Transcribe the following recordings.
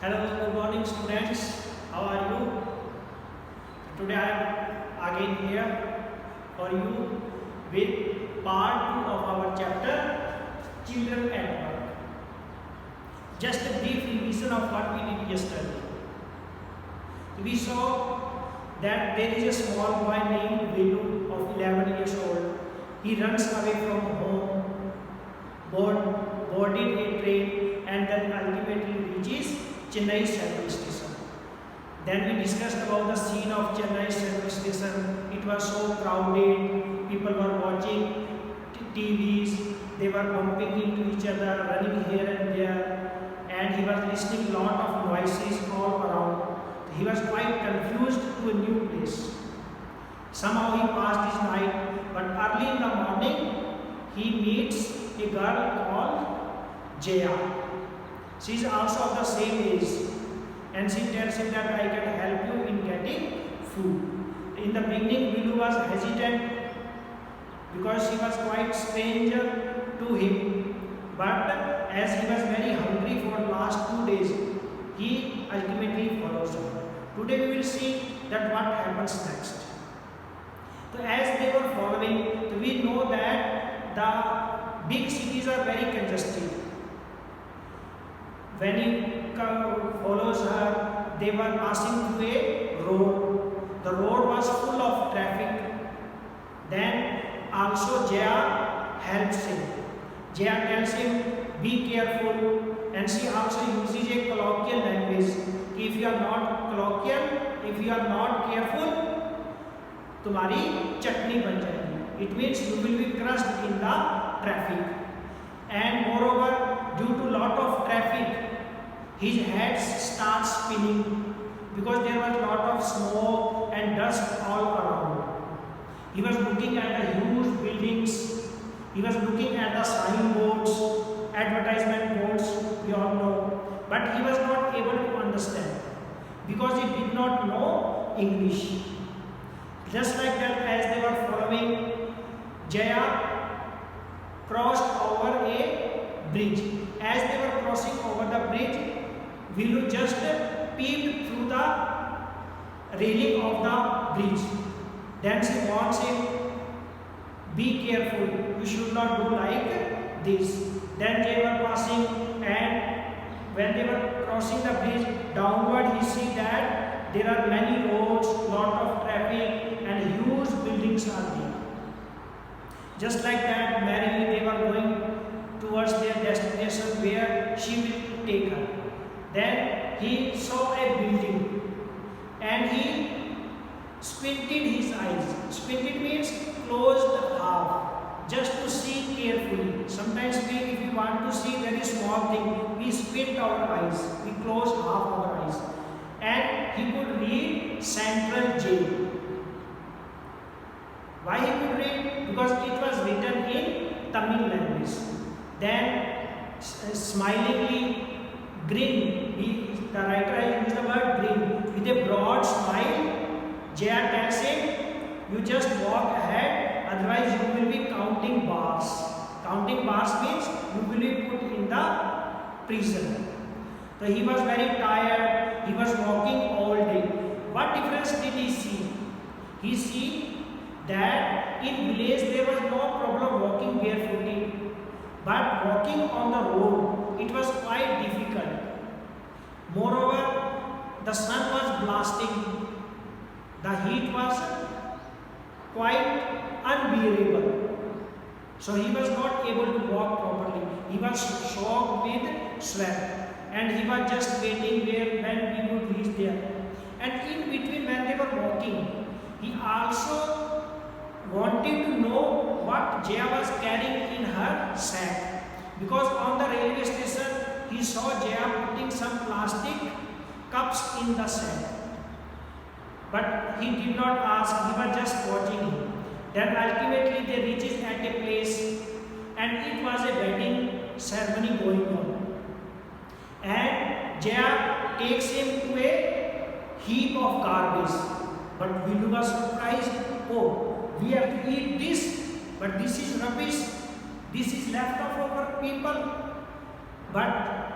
Hello, good morning students. How are you? Today I am again here for you with part 2 of our chapter Children at Work. Just a brief revision of what we did yesterday. We saw that there is a small boy named Velu of 11 years old. He runs away from home, boarded a train and then ultimately reaches Chennai Central Station. Then we discussed about the scene of Chennai Central Station. It was so crowded, people were watching TVs, they were bumping into each other, running here and there, and he was listening a lot of noises all around. He was quite confused to a new place. Somehow he passed his night, but early in the morning he meets a girl called Jaya. She is also of the same age, and she tells him that I can help you in getting food. In the beginning, Vilu was hesitant because she was quite stranger to him, but as he was very hungry for the last 2 days, he ultimately follows her. Today we will see that what happens next. So as they were following, we know that the big cities are very congested. When he follows her, they were passing through a road. The road was full of traffic. Then also Jaya helps him. Jaya tells him, be careful, and she also uses a colloquial language. If you are not colloquial, if you are not careful, तुम्हारी चटनी बन जाएगी. It means you will be crushed in the traffic. And moreover, due to lot of traffic, his head starts spinning because there was lot of smoke and dust all around. He was looking at the huge buildings. He was looking at the signboards, advertisement boards, we all know. But he was not able to understand because he did not know English. Just like that, as they were following, Jaya crossed over a bridge. As they were crossing over the bridge, Vilu just peeped through the railing of the bridge. Then she warns him, be careful, you should not do like this. Then they were passing, and when they were crossing the bridge, downward he see that there are many roads, lot of traffic, and huge buildings are there. Just like that, merrily they were going towards their destination where she will take her. Then he saw a building and he squinted his eyes. Squinted means closed half, just to see carefully. Sometimes if we want to see very small thing, we squint our eyes, we close half our eyes. And he could read Central Jail. Why he could read? Because it was written in Tamil language. Then smilingly, grin, the writer has used the word grin, with a broad smile, Jaya tells him, you just walk ahead, otherwise you will be counting bars. Counting bars means you will be put in the prison. So he was very tired, he was walking all day. What difference did he see? He see that in village there was no problem walking barefooted, but walking on the road, it was quite difficult. Moreover, the sun was blasting, the heat was quite unbearable. So he was not able to walk properly. He was soaked with sweat, and he was just waiting there when we would reach there. And in between when they were walking, he also wanted to know what Jaya was carrying in her sack. Because on the railway station, he saw Jaya putting some plastic cups in the sack. But he did not ask, he was just watching him. Then ultimately they reached at a place, and it was a wedding ceremony going on. And Jaya takes him to a heap of garbage. But Vilu was surprised, oh, we have to eat this, but this is rubbish, this is left of our people. But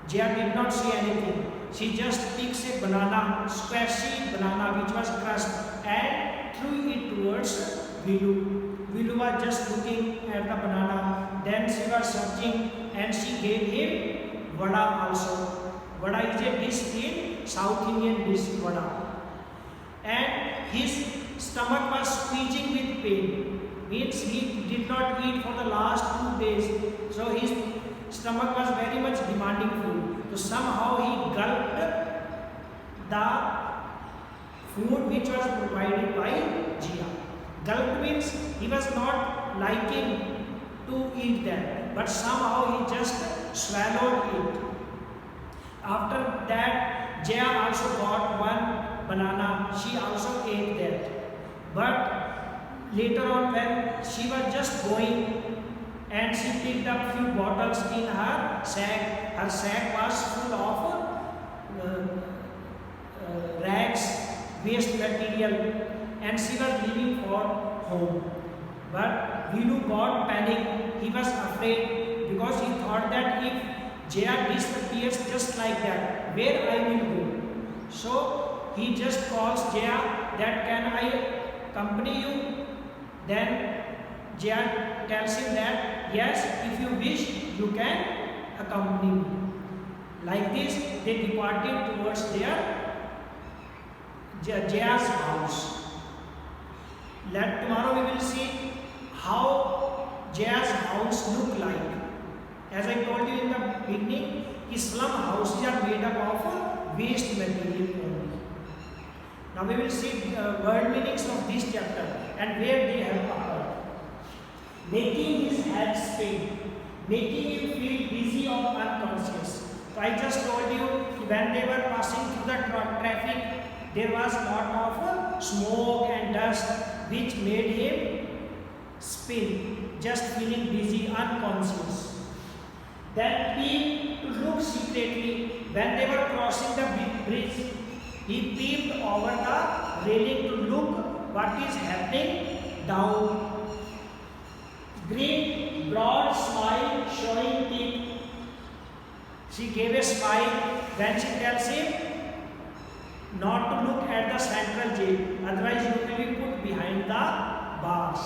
Jaya did not say anything. She just picks a banana, squashy banana which was crushed, and threw it towards Vilu. Vilu was just looking at the banana. Then she was searching and she gave him vada also. Vada is a dish in South Indian dish, vada. And his stomach was squeezing with pain. Means he did not eat for the last 2 days. So his stomach was very much demanding food. So somehow he gulped the food which was provided by Jia. Gulp means he was not liking to eat that, but somehow he just swallowed it. After that, Jaya also got one banana. She also ate that. But later on, when she was just going and she picked up few bottles in her sack was full of rags, waste material, and she was leaving for home. But Vilu got panic. He was afraid because he thought that if Jaya disappears just like that, where I will go? So he just calls Jaya that can I accompany you? Then Jaya tells him that yes, if you wish, you can accompany me. Like this, they departed towards their Jaya's house. Tomorrow we will see how Jaya's house look like. As I told you in the beginning, slum houses are made up of waste material only. Now we will see word meanings of this chapter and where they have occurred. Making his head spin, making him feel dizzy or unconscious. So I just told you when they were passing through the traffic, there was a lot of smoke and dust which made him spin, just feeling dizzy, unconscious. Then he to look secretly when they were crossing the big bridge. He peeped over the railing to look what is happening down. Green, broad smile showing teeth. She gave a smile when she tells him not to look at the central jail, otherwise you will be put behind the bars.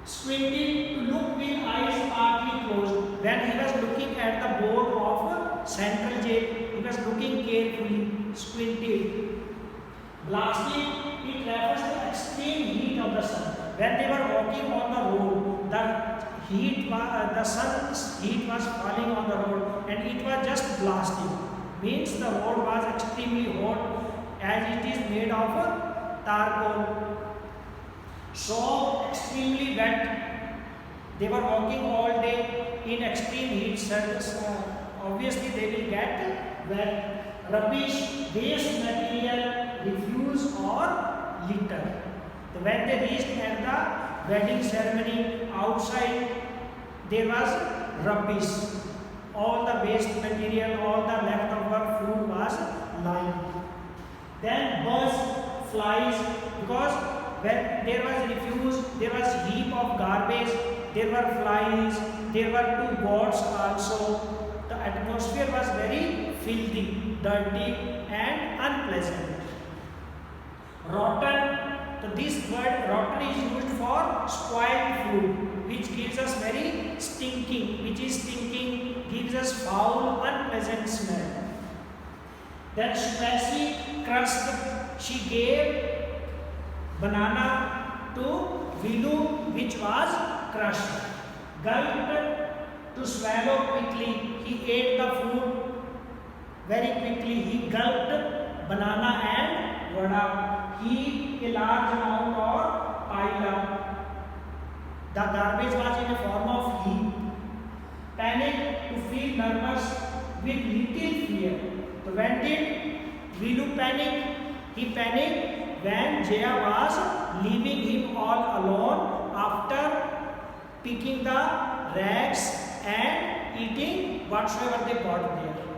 Squinting to look with eyes partly closed. When he was looking at the board of central jail, he was looking carefully, squinted. Blasting, it refers to extreme heat of the sun. When they were walking on the road, the sun's heat was falling on the road and it was just blasting. Means the road was extremely hot as it is made of charcoal. So extremely wet. They were walking all day in extreme heat surface. Obviously they will get wet. Rubbish, waste material, refuse or litter. When they reached at the wedding ceremony, outside there was rubbish. All the waste material, all the leftover food was lying. Then birds, flies, because when there was refuse, there was heap of garbage, there were flies, there were 2 goats also. The atmosphere was very filthy, dirty and unpleasant. Rotten. So this word rotten is used for spoiled food, which gives us very stinking, gives us foul, unpleasant smell. Then Squashy crushed. She gave banana to Vilu, which was crushed. Gulped to swallow quickly. He ate the food very quickly. He gulped banana and vada. Heaped a large amount or pile up. The garbage was in a form of heap. Panic to feel nervous with little fear. So when did Vilu panic? He panicked when Jaya was leaving him all alone after picking the rags and eating whatsoever they got there.